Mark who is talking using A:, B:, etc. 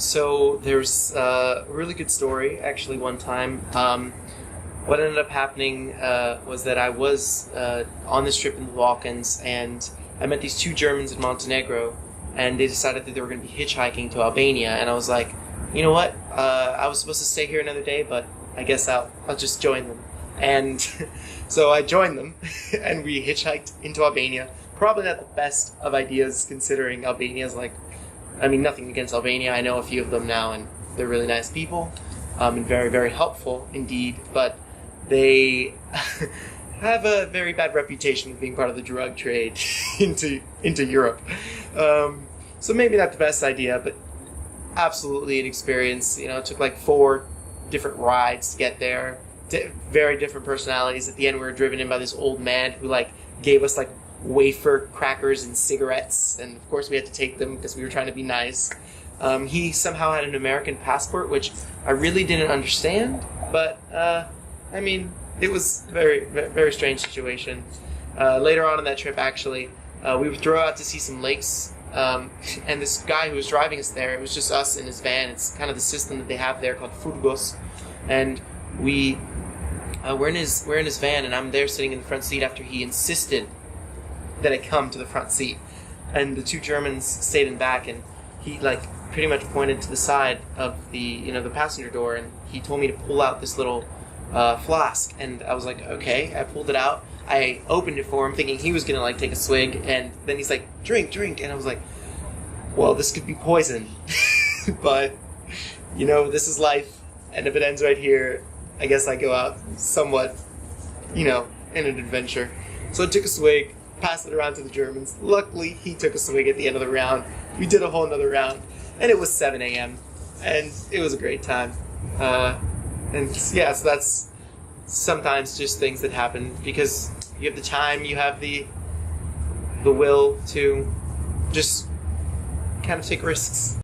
A: So there's a really good story, actually, one time. What ended up happening was that I was on this trip in the Balkans, and I met these two Germans in Montenegro, and they decided that they were going to be hitchhiking to Albania, and I was like, you know what? I was supposed to stay here another day, but I guess I'll just join them. And so I joined them, and we hitchhiked into Albania. Probably not the best of ideas, considering Albania's like, I mean, nothing against Albania. I know a few of them now, and they're really nice people, and very, very helpful indeed. But they have a very bad reputation of being part of the drug trade into Europe. So maybe not the best idea, but absolutely an experience. You know, it took like 4 different rides to get there. Very different personalities. At the end, we were driven in by this old man who like gave us like wafer crackers and cigarettes, and of course we had to take them because we were trying to be nice. He somehow had an American passport, which I really didn't understand, but I mean, it was a very, very strange situation. Later on in that trip, actually, we would throw out to see some lakes, and this guy who was driving us there, it was just us in his van. It's kind of the system that they have there called Furgos, and we're in his van, and I'm there sitting in the front seat after he insisted that I come to the front seat. And the two Germans stayed in back, and he like pretty much pointed to the side of the the passenger door, and he told me to pull out this little flask, and I was like, okay. I pulled it out. I opened it for him, thinking he was gonna like take a swig, and then he's like, drink, and I was like, well, this could be poison. But this is life, and if it ends right here, I guess I go out somewhat in an adventure. So I took a swig, passed it around to the Germans. Luckily, he took a swig at the end of the round. We did a whole another round, and it was 7 a.m., and it was a great time. And yeah, so that's sometimes just things that happen because you have the time, you have the will to just kind of take risks.